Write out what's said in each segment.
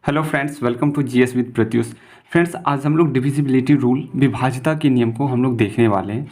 Hello friends, welcome to GS with Pratyush. Friends, आज हम लोग डिविजिबिलिटी रूल, विभाज्यता के नियम को हम लोग देखने वाले हैं।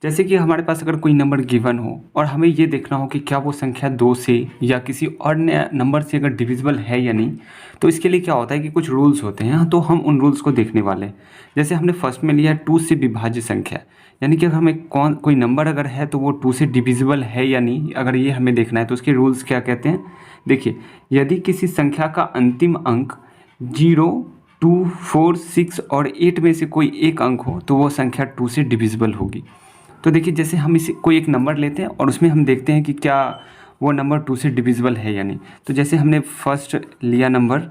जैसे कि हमारे पास अगर कोई नंबर गिवन हो और हमें ये देखना हो कि क्या वो संख्या 2 से या किसी और नंबर से अगर डिविजिबल है या नहीं, तो इसके लिए क्या होता है कि कुछ रूल्स होते हैं। तो हम उन रूल्स को देखने वाले हैं। जैसे हमने फर्स्ट में लिया है 2 से विभाज्य संख्या, यानी कि अगर हमें कोई नंबर अगर है तो वो 2 से डिविजिबल है या नहीं, अगर ये हमें देखना है तो उसके रूल्स क्या कहते हैं। देखिए, यदि किसी संख्या का अंतिम अंक 0, 2, 4, 6 और 8 में से कोई एक अंक हो तो वो संख्या 2 से डिविजिबल होगी। तो देखिए, जैसे हम इसे कोई एक नंबर लेते हैं और उसमें हम देखते हैं कि क्या वो नंबर 2 से डिविजिबल है या नहीं। तो जैसे हमने फर्स्ट लिया नंबर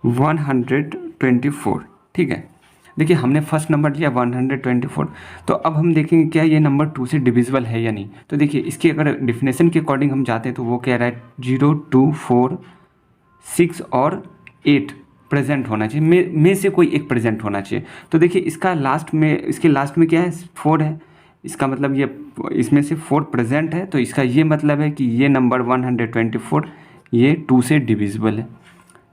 124, ठीक है। देखिए, हमने फर्स्ट नंबर लिया 124। तो अब हम देखेंगे क्या ये नंबर 2 से डिविजिबल है या नहीं। तो देखिए, इसकी अगर डिफिनेशन के अकॉर्डिंग हम जाते हैं तो वो कह रहा है 0, 2, 4, 6 और 8 प्रेजेंट होना चाहिए, में से कोई एक प्रेजेंट होना चाहिए। तो देखिए, इसके लास्ट में क्या है, 4 है। इसका मतलब ये इसमें से 4 प्रेजेंट है, तो इसका ये मतलब है कि ये नंबर 124 ये 2 से डिविजिबल है।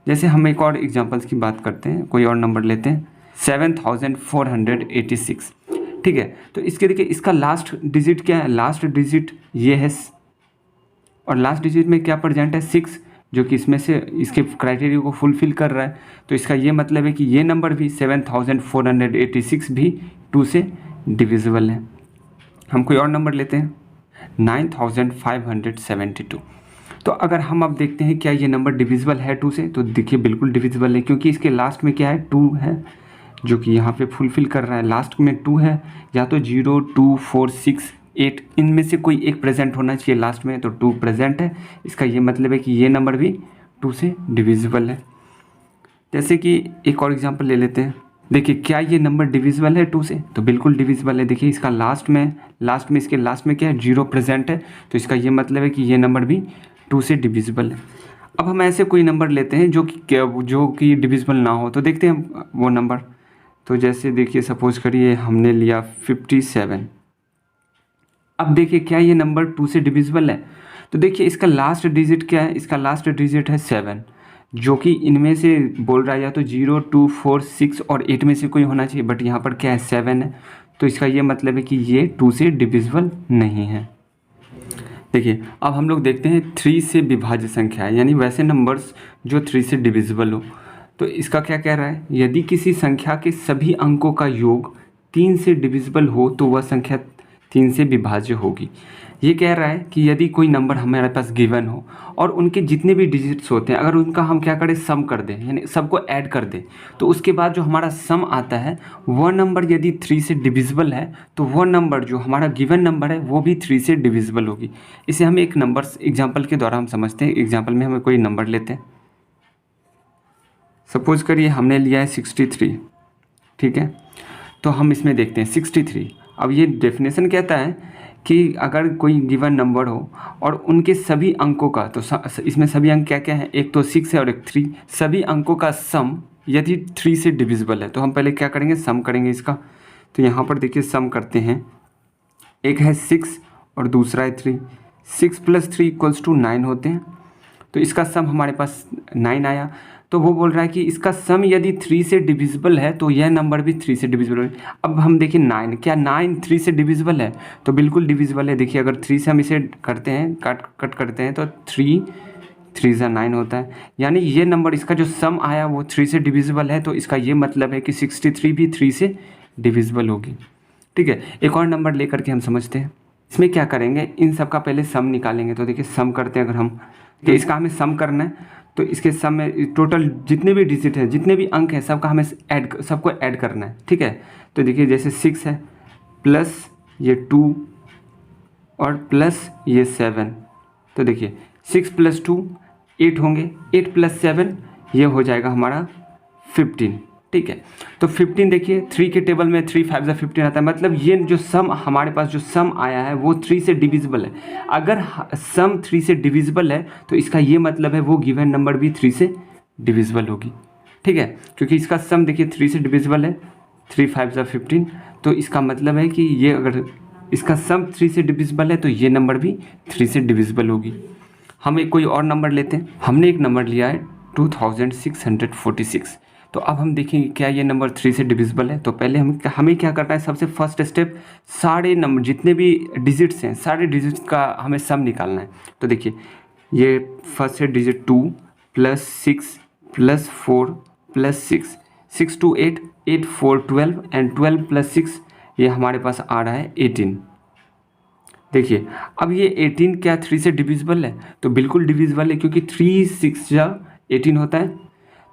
जैसे हम एक और एग्जांपल्स की बात करते हैं, कोई और नंबर लेते हैं 7486, ठीक है। तो इसके देखिए, इसका लास्ट डिजिट क्या है, लास्ट डिजिट ये है और लास्ट डिजिट में क्या प्रेजेंट है, 6, जो कि इसमें से इसके क्राइटेरिया को फुलफिल कर रहा है। तो इसका ये मतलब है कि ये नंबर भी 7486 भी 2 से डिविजिबल है। हम कोई और नंबर लेते हैं 9572। तो अगर हम अब देखते हैं क्या ये नंबर डिविजिबल है 2 से, तो देखिए बिल्कुल डिविजिबल है, क्योंकि इसके लास्ट में क्या है, 2 है, जो कि यहाँ पे फुलफिल कर रहा है। लास्ट में 2 है, या तो 0, 2, 4, 6, 8 इनमें से कोई एक प्रेजेंट होना चाहिए लास्ट में, तो 2 प्रेजेंट है। इसका ये मतलब है कि ये नंबर भी 2 से डिविजिबल है। जैसे कि एक और एग्जांपल ले लेते हैं। देखिए, क्या ये नंबर डिविजिबल है 2 से, तो बिल्कुल डिविजिबल है। देखिए, इसका इसके लास्ट में क्या है, 0 प्रेजेंट है, तो इसका ये मतलब है कि ये नंबर भी 2 से डिविजिबल है। अब हम ऐसे कोई नंबर लेते हैं जो कि डिविजिबल ना हो, तो देखते हैं वो नंबर। तो जैसे देखिए, सपोज करिए हमने लिया 57। अब देखिए, क्या ये नंबर 2 से डिविजिबल है, तो देखिए इसका लास्ट डिजिट क्या है, इसका लास्ट डिजिट है 7, जो कि इनमें से बोल रहा है या तो 0, 2, 4, 6 और 8 में से कोई होना चाहिए, बट यहाँ पर क्या है, 7 है। तो इसका ये मतलब है कि ये 2 से डिविजिबल नहीं है। देखिए, अब हम लोग देखते हैं 3 से विभाज्य संख्या, यानी वैसे नंबर्स जो 3 से डिविजिबल हो। तो इसका क्या कह रहा है, यदि किसी संख्या के सभी अंकों का योग 3 से डिविजिबल हो तो वह संख्या 3 से विभाज्य होगी। ये कह रहा है कि यदि कोई नंबर हमारे पास गिवन हो और उनके जितने भी डिजिट्स होते हैं, अगर उनका हम क्या करें, सम कर दें, यानी सबको ऐड कर दें, तो उसके बाद जो हमारा सम आता है वह नंबर यदि 3 से डिविजिबल है, तो वह नंबर जो हमारा गिवन नंबर है वो भी 3 से डिविजिबल होगी। इसे हम एक नंबर एग्जाम्पल के द्वारा हम समझते हैं। एग्जाम्पल में हमें कोई नंबर लेते हैं, सपोज करिए हमने लिया है 63, ठीक है। तो हम इसमें देखते हैं 63। अब ये डेफिनेशन कहता है कि अगर कोई गिवन नंबर हो और उनके सभी अंकों का, तो इसमें सभी अंक क्या क्या हैं, एक तो 6 है और एक 3, सभी अंकों का सम यदि 3 से डिविजिबल है, तो हम पहले क्या करेंगे, सम करेंगे इसका। तो यहाँ पर देखिए सम करते हैं, एक है 6 और दूसरा है 3, 6 + 3 = 9 होते हैं। तो इसका सम हमारे पास 9 आया। तो वो बोल रहा है कि इसका सम यदि 3 से डिविजिबल है तो यह नंबर भी 3 से डिविजिबल है। अब हम देखिए 9, क्या 9 3 से डिविजिबल है, तो बिल्कुल डिविजिबल है। देखिए, अगर 3 से हम इसे करते हैं, कट करते हैं, तो 3 3 × 9 होता है, यानी ये नंबर, इसका जो सम आया वो 3 से डिविजिबल है। तो इसका ये मतलब है कि 63 भी 3 से डिविजिबल होगी, ठीक है। एक और नंबर लेकर के हम समझते हैं। इसमें क्या करेंगे, इन सब का पहले सम निकालेंगे। तो देखिए, सम करते हैं अगर हम, कि इसका हमें सम करना है, तो इसके सम में टोटल जितने भी डिजिट हैं, जितने भी अंक हैं, सबका हमें सबको ऐड करना है, ठीक है। तो देखिए, जैसे 6 है प्लस ये 2 और प्लस ये 7, तो देखिए 6 + 2 8 होंगे, 8 + 7 ये हो जाएगा हमारा 15, ठीक है। तो 15 देखिए, 3 के टेबल में 3 × 5 = 15 आता है, मतलब ये जो सम हमारे पास जो सम आया है वो 3 से डिविजिबल है। अगर सम 3 से डिविजिबल है तो इसका ये मतलब है वो गिवन नंबर भी 3 से डिविजिबल होगी, ठीक है। क्योंकि इसका सम देखिए 3 से डिविजिबल है, 3 × 5 = 15, तो इसका मतलब है कि ये अगर इसका सम 3 से डिविजिबल है तो ये नंबर भी 3 से डिविजिबल होगी। हम एक कोई और नंबर लेते हैं। हमने एक नंबर लिया है 2646। तो अब हम देखेंगे क्या ये नंबर 3 से डिविजिबल है। तो पहले हमें क्या करना है, सबसे फर्स्ट स्टेप सारे नंबर जितने भी डिजिट्स हैं सारे डिजिट्स का हमें सम निकालना है। तो देखिए ये फर्स्ट है डिजिट 2 + 6 + 4 + 6, 6 2 8, 8 4 12 एंड 12 + 6 ये हमारे पास आ रहा है 18। देखिए अब ये 18 क्या 3 से डिविजिबल है? तो बिल्कुल डिविजिबल है, क्योंकि 3 6 जा 18 होता है।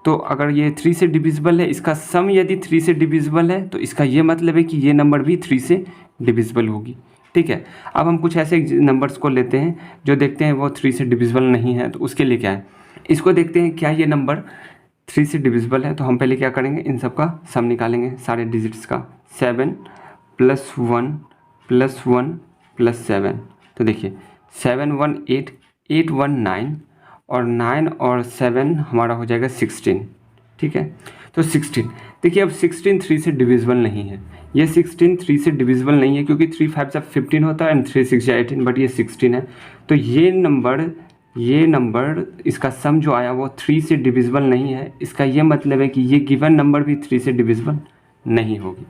तो अगर ये 3 से डिविजिबल है, इसका सम यदि 3 से डिविजिबल है, तो इसका ये मतलब है कि ये नंबर भी 3 से डिविजिबल होगी। ठीक है, अब हम कुछ ऐसे नंबर्स को लेते हैं जो देखते हैं वो 3 से डिविजिबल नहीं है। तो उसके लिए क्या है, इसको देखते हैं क्या ये नंबर 3 से डिविजिबल है। तो हम पहले क्या करेंगे, इन सब का सम निकालेंगे सारे डिजिट्स का। 7 + 1 + 1 + 7। तो देखिए 7 1 8, 8 1 9 और 9 और 7 हमारा हो जाएगा 16। ठीक है, तो 16 देखिए अब 16 3 से डिविजिबल नहीं है। ये 16 3 से डिविजिबल नहीं है, क्योंकि 3 5 जा 15 होता है एंड 3 6 जा 18, बट ये 16 है। तो ये नंबर इसका सम जो आया वो 3 से डिविजिबल नहीं है। इसका ये मतलब है कि ये गिवन नंबर भी 3 से डिविजिबल नहीं होगी।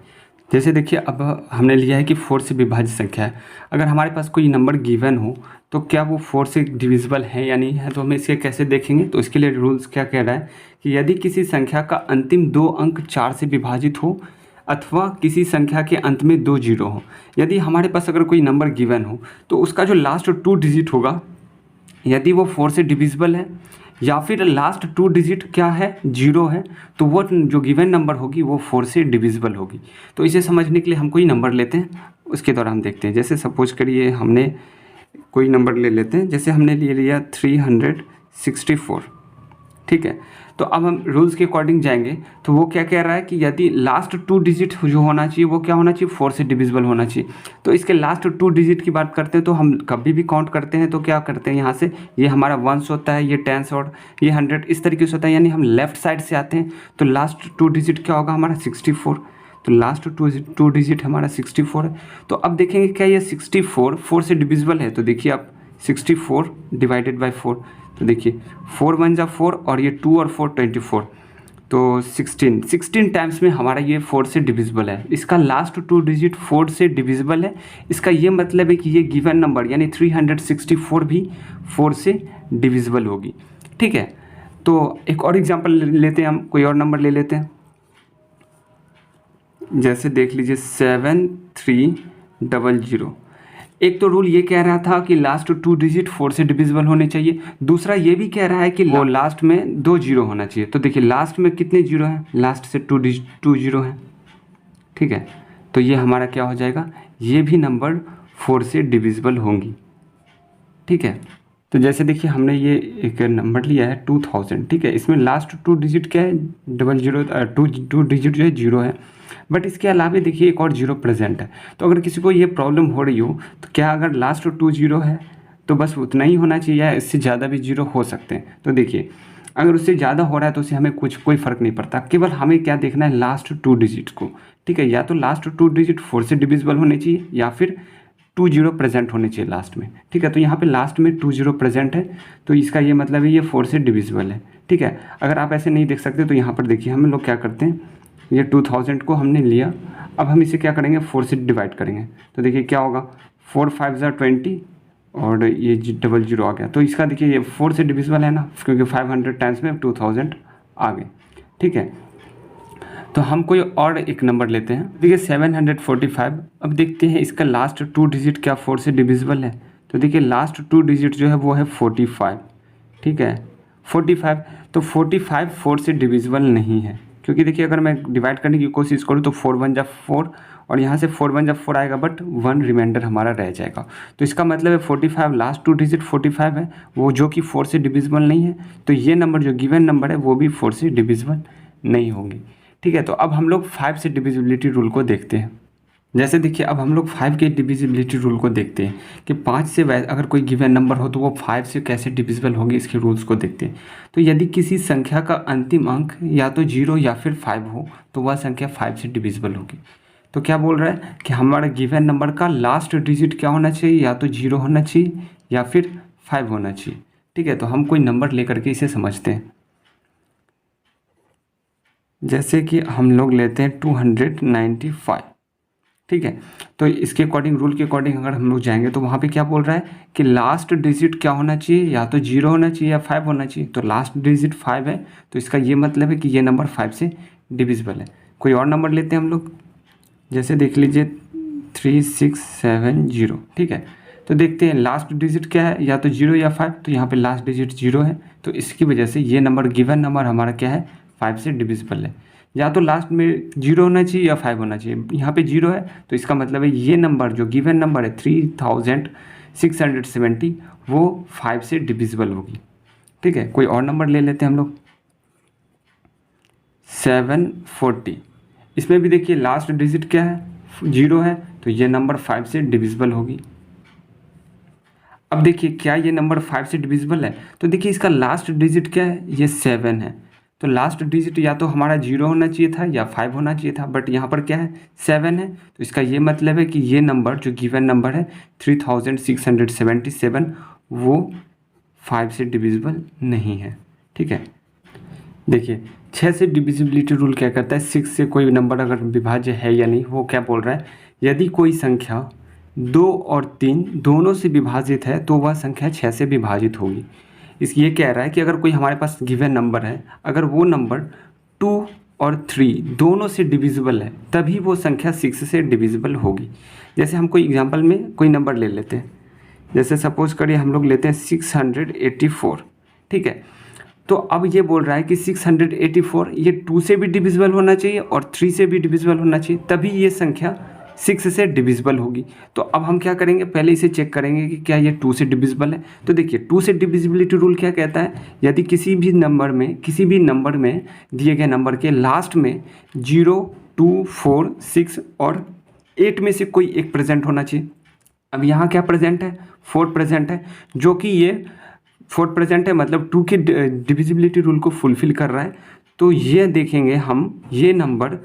जैसे देखिए अब हमने लिया है कि 4 से विभाज्य संख्या है। अगर हमारे पास कोई नंबर गिवन हो तो क्या वो 4 से डिविजिबल है या नहीं है, तो हमें इसे कैसे देखेंगे। तो इसके लिए रूल्स क्या कह रहा है कि यदि किसी संख्या का अंतिम 2 अंक 4 से विभाजित हो अथवा किसी संख्या के अंत में 2 जीरो हो। यदि हमारे पास अगर कोई नंबर गिवन हो तो उसका जो लास्ट 2 डिजिट होगा, यदि वो 4 से डिविजिबल है या फिर लास्ट 2 डिजिट क्या है, 0 है, तो वो जो गिवन नंबर होगी वो 4 से डिविजिबल होगी। तो इसे समझने के लिए हम कोई नंबर लेते हैं, उसके द्वारा हम देखते हैं। जैसे सपोज करिए हमने कोई नंबर ले लेते हैं, जैसे हमने ले लिया 364। ठीक है, तो अब हम रूल्स के अकॉर्डिंग जाएंगे। तो वो क्या कह रहा है कि यदि लास्ट 2 डिजिट जो होना चाहिए वो क्या होना चाहिए, 4 से डिविजिबल होना चाहिए। तो इसके लास्ट 2 डिजिट की बात करते हैं तो हम कभी भी काउंट करते हैं तो क्या करते हैं, यहाँ से ये हमारा 1s होता है, ये 10s और ये 100 इस तरीके से होता है। यानी हम लेफ्ट साइड से आते हैं तो लास्ट 2 डिजिट क्या होगा हमारा 64। तो लास्ट 2 डिजिट हमारा 64 है। तो अब देखेंगे क्या ये 64 4 से डिविजिबल है। तो देखिए आप 64 डिवाइडेड बाई 4, तो देखिए 4 1 जा 4 और ये 2 और 4 24, तो 16 टाइम्स में हमारा ये 4 से डिविजिबल है। इसका लास्ट 2 डिजिट 4 से डिविजिबल है। इसका ये मतलब है कि ये गिवन नंबर यानी 364 भी 4 से डिविजिबल होगी। ठीक है, तो एक और एग्जांपल लेते हैं, हम कोई और नंबर ले लेते हैं। जैसे देख लीजिए 7300। एक तो रूल ये कह रहा था कि लास्ट 2 डिजिट 4 से डिविजिबल होने चाहिए, दूसरा ये भी कह रहा है कि वो लास्ट में 2 जीरो होना चाहिए। तो देखिए लास्ट में कितने जीरो हैं, लास्ट से 2 जीरो हैं। ठीक है, तो ये हमारा क्या हो जाएगा, ये भी नंबर 4 से डिविजिबल होंगी। ठीक है, तो जैसे देखिए हमने ये एक नंबर लिया है 2000। ठीक है, इसमें लास्ट 2 डिजिट क्या है, 2 डिजिट जो है 0 है, बट इसके अलावा देखिए एक और 0 प्रेजेंट है। तो अगर किसी को ये प्रॉब्लम हो रही हो तो क्या अगर लास्ट 2 0 है तो बस उतना ही होना चाहिए या इससे ज़्यादा भी 0 हो सकते हैं। तो देखिए अगर उससे ज़्यादा हो रहा है तो उससे हमें कोई फ़र्क नहीं पड़ता, केवल हमें क्या देखना है लास्ट 2 डिजिट को। ठीक है, या तो लास्ट 2 डिजिट 4 से डिविजिबल होने चाहिए या फिर 2 0 प्रेजेंट होने चाहिए लास्ट में। ठीक है, तो यहाँ पे लास्ट में 2 0 प्रेजेंट है, तो इसका ये मतलब है ये 4 से डिविजिबल है। ठीक है, अगर आप ऐसे नहीं देख सकते तो यहाँ पर देखिए हम लोग क्या करते हैं, ये 2000 को हमने लिया, अब हम इसे क्या करेंगे 4 से डिवाइड करेंगे। तो देखिए क्या होगा, 4 5 जा 20 और ये 00 आ गया। तो इसका देखिए ये 4 से डिविजिबल है ना, क्योंकि 500 टाइम्स में 2000 आ गए। ठीक है, तो हम कोई और एक नंबर लेते हैं। देखिए 745। अब देखते हैं इसका लास्ट 2 डिजिट क्या 4 से डिविजिबल है। तो देखिए लास्ट 2 डिजिट जो है वो है 45। ठीक है, 45, तो 45 4 से डिविजिबल नहीं है, क्योंकि देखिए अगर मैं डिवाइड करने की कोशिश करूँ तो 4 1 जा 4 और यहाँ से 4 1 जा 4 आएगा, बट 1 रिमाइंडर हमारा रह जाएगा। तो इसका मतलब है 45 लास्ट 2 डिजिट 45 है, वो जो कि 4 से डिविजिबल नहीं है। तो ये नंबर जो गिवन नंबर है वो भी 4 से डिविजिबल नहीं होंगे। ठीक है, तो अब हम लोग 5 से डिविजिबिलिटी रूल को देखते हैं। जैसे देखिए अब हम लोग 5 के डिविजिबिलिटी रूल को देखते हैं कि 5 से अगर कोई गिवन नंबर हो तो वो 5 से कैसे डिविजिबल होगी, इसके रूल्स को देखते हैं। तो यदि किसी संख्या का अंतिम अंक या तो 0 या फिर 5 हो तो वह संख्या 5 से डिविजिबल होगी। तो क्या बोल रहा है कि हमारा गिवन नंबर का लास्ट डिजिट क्या होना चाहिए, या तो 0 होना चाहिए या फिर 5 होना चाहिए। ठीक है, तो हम कोई नंबर लेकर के इसे समझते हैं। जैसे कि हम लोग लेते हैं 295, ठीक है। तो इसके अकॉर्डिंग, रूल के अकॉर्डिंग अगर हम लोग जाएंगे तो वहाँ पे क्या बोल रहा है कि लास्ट डिजिट क्या होना चाहिए, या तो 0 होना चाहिए या 5 होना चाहिए। तो लास्ट डिजिट 5 है, तो इसका ये मतलब है कि ये नंबर 5 से डिविजिबल है। कोई और नंबर लेते हैं हम लोग, जैसे देख लीजिए 3670, ठीक है। तो देखते हैं लास्ट डिजिट क्या है, या तो 0 या 5। तो यहाँ पे लास्ट डिजिट 0 है, तो इसकी वजह से ये नंबर, गिवन नंबर हमारा क्या है, 5 से डिविजिबल है। या तो लास्ट में 0 होना चाहिए या 5 होना चाहिए। यहाँ पे 0 है, तो इसका मतलब है ये नंबर जो गिवन नंबर है 3670, वो 5 से डिविजिबल होगी, ठीक है। कोई और नंबर ले लेते हैं हम लोग, 740। इसमें भी देखिए लास्ट डिजिट क्या है, 0 है, तो ये नंबर 5 से डिविजिबल होगी। अब देखिए क्या ये नंबर 5 से डिविजिबल है, तो देखिए इसका लास्ट डिजिट क्या है, ये 7 है। तो लास्ट डिजिट या तो हमारा 0 होना चाहिए था या 5 होना चाहिए था, बट यहाँ पर क्या है, 7 है। तो इसका ये मतलब है कि ये नंबर जो गिवन नंबर है 3677, वो 5 से डिविजिबल नहीं है, ठीक है। देखिए 6 से डिविजिबिलिटी रूल क्या करता है, 6 से कोई नंबर अगर विभाज्य है या नहीं, वो क्या बोल रहा है, यदि कोई संख्या 2 और 3 दोनों से विभाजित है तो वह संख्या 6 से विभाजित होगी। इस ये कह रहा है कि अगर कोई हमारे पास गिवन नंबर है, अगर वो नंबर 2 और 3 दोनों से डिविजिबल है, तभी वो संख्या 6 से डिविजिबल होगी। जैसे हम कोई एग्जांपल में कोई नंबर ले लेते हैं, जैसे सपोज करिए हम लोग लेते हैं 684, ठीक है। तो अब ये बोल रहा है कि 684 ये 2 से भी डिविजिबल होना चाहिए और 3 से भी डिविजिबल होना चाहिए, तभी ये संख्या 6 से डिविजिबल होगी। तो अब हम क्या करेंगे, पहले इसे चेक करेंगे कि क्या ये 2 से डिविजिबल है। तो देखिए 2 से डिविजिबिलिटी रूल क्या कहता है, यदि किसी भी नंबर में दिए गए नंबर के लास्ट में 0, 2, 4, 6 और 8 में से कोई एक प्रेजेंट होना चाहिए। अब यहाँ क्या प्रेजेंट है, 4 प्रेजेंट है, जो कि ये 4 प्रेजेंट है, मतलब 2 के डिविजिबिलिटी रूल को फुलफिल कर रहा है। तो ये देखेंगे हम, ये नंबर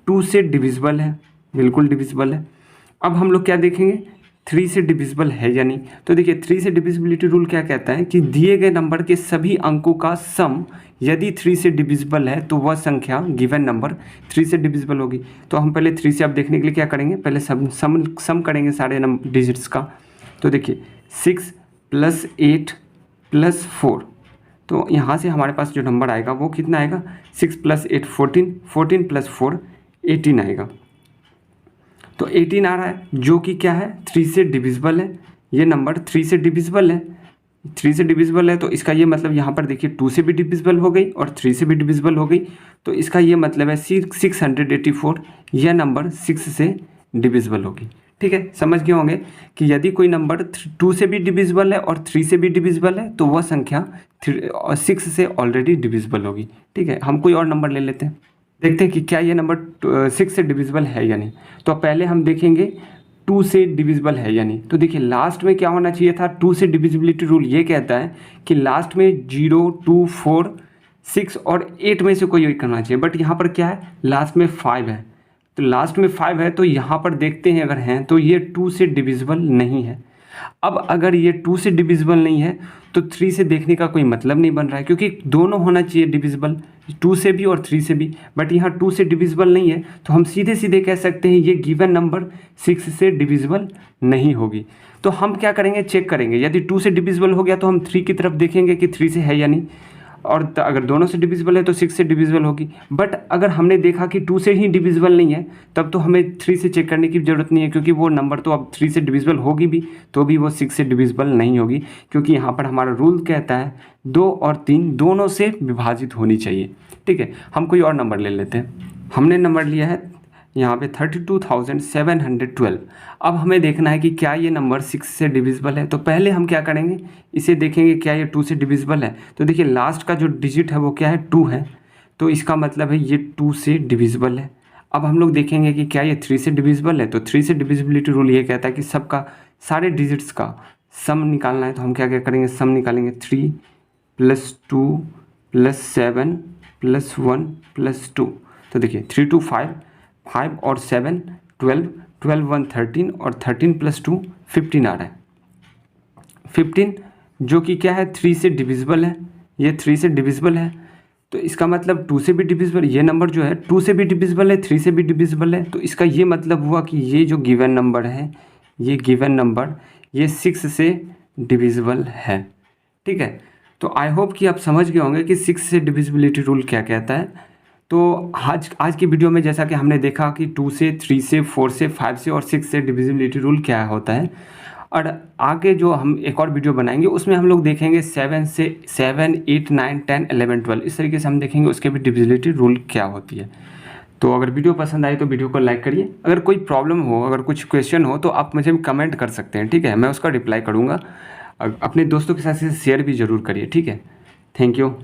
2 से डिविजिबल है, बिल्कुल डिविजिबल है। अब हम लोग क्या देखेंगे, 3 से डिविजिबल है या नहीं। तो देखिए 3 से डिविजिबिलिटी रूल क्या कहता है कि दिए गए नंबर के सभी अंकों का सम यदि 3 से डिविजिबल है तो वह संख्या गिवन नंबर 3 से डिविजिबल होगी। तो हम पहले 3 से अब देखने के लिए क्या करेंगे, पहले सम करेंगे सारे डिजिट्स का। तो देखिए 6 + 8 + 4, तो यहाँ से हमारे पास जो नंबर आएगा वो कितना आएगा, 6 + 8 14, 14 + 4 18 आएगा। तो 18 आ रहा है, जो कि क्या है, 3 से डिविजिबल है। ये नंबर 3 से डिविजिबल है, 3 से डिविजिबल है। तो इसका ये मतलब यहाँ पर देखिए 2 से भी डिविजिबल हो गई और 3 से भी डिविजिबल हो गई। तो इसका ये मतलब है 684 यह नंबर 6 से डिविजिबल होगी, ठीक है। समझ गए होंगे कि यदि कोई नंबर 2 से भी डिविजिबल है और 3 से भी डिविजिबल है तो वह संख्या 6 से ऑलरेडी डिविजिबल होगी, ठीक है। हम कोई और नंबर ले लेते हैं, देखते हैं कि क्या ये नंबर 6 से डिविजिबल है या नहीं। तो पहले हम देखेंगे 2 से डिविजिबल है या नहीं। तो देखिए लास्ट में क्या होना चाहिए था, 2 से डिविजिबिलिटी रूल ये कहता है कि लास्ट में 0, 2, 4, 6 और 8 में से कोई एक करना चाहिए, बट यहाँ पर क्या है, लास्ट में 5 है। तो लास्ट में 5 है, तो यहाँ पर देखते हैं अगर हैं तो ये 2 से डिविजिबल नहीं है। अब अगर ये 2 से डिविजिबल नहीं है तो 3 से देखने का कोई मतलब नहीं बन रहा है, क्योंकि दोनों होना चाहिए डिविजिबल, 2 से भी और 3 से भी, बट यहाँ 2 से डिविजिबल नहीं है। तो हम सीधे सीधे कह सकते हैं ये गिवन नंबर 6 से डिविजिबल नहीं होगी। तो हम क्या करेंगे, चेक करेंगे, यदि 2 से डिविजिबल हो गया तो हम 3 की तरफ देखेंगे कि 3 से है या नहीं, और अगर दोनों से डिविजिबल है तो 6 से डिविजिबल होगी। बट अगर हमने देखा कि 2 से ही डिविजिबल नहीं है, तब तो हमें 3 से चेक करने की ज़रूरत नहीं है, क्योंकि वो नंबर तो अब 3 से डिविजिबल होगी भी तो भी वो 6 से डिविजिबल नहीं होगी, क्योंकि यहाँ पर हमारा रूल कहता है 2 और 3 दोनों से विभाजित होनी चाहिए, ठीक है। हम कोई और नंबर ले लेते हैं, हमने नंबर लिया है यहाँ पे 32,712। अब हमें देखना है कि क्या ये नंबर 6 से डिविजिबल है। तो पहले हम क्या करेंगे, इसे देखेंगे क्या ये 2 से डिविजिबल है। तो देखिए लास्ट का जो डिजिट है वो क्या है, 2 है, तो इसका मतलब है ये 2 से डिविजिबल है। अब हम लोग देखेंगे कि क्या ये 3 से डिविजिबल है। तो 3 से डिविजिबिलिटी रूल ये कहता है कि सबका, सारे डिजिट्स का सम निकालना है। तो हम क्या क्या करेंगे, सम निकालेंगे, 3 + 2 + 7 + 1 + 2। तो देखिए 3 2 5, 5 और 7 12, 12 1 13 और 13 + 2 15 आ रहा है। 15 जो कि क्या है, 3 से डिविजिबल है, ये 3 से डिविजिबल है। तो इसका मतलब 2 से भी डिविजिबल, ये नंबर जो है 2 से भी डिविजिबल है, 3 से भी डिविजिबल है। तो इसका ये मतलब हुआ कि ये जो गिवन नंबर है, ये गिवन नंबर ये 6 से डिविजिबल है। ठीक है, तो आई होप कि आप समझ गए होंगे कि 6 से डिविजिबिलिटी रूल क्या कहता है। तो आज की वीडियो में जैसा कि हमने देखा कि 2 से, 3 से, 4 से, 5 से और 6 से डिविजिबिलिटी रूल क्या होता है, और आगे जो हम एक और वीडियो बनाएंगे उसमें हम लोग देखेंगे 7 से 7, 8, 9, 10, 11, 12 इस तरीके से हम देखेंगे उसके भी डिविजिबिलिटी रूल क्या होती है। तो अगर वीडियो पसंद आए तो वीडियो को लाइक करिए। अगर कोई प्रॉब्लम हो, अगर कुछ क्वेश्चन हो तो आप मुझे कमेंट कर सकते हैं। ठीक है, मैं उसका रिप्लाई करूँगा। अपने दोस्तों के साथ शेयर भी ज़रूर करिए। ठीक है, थैंक यू।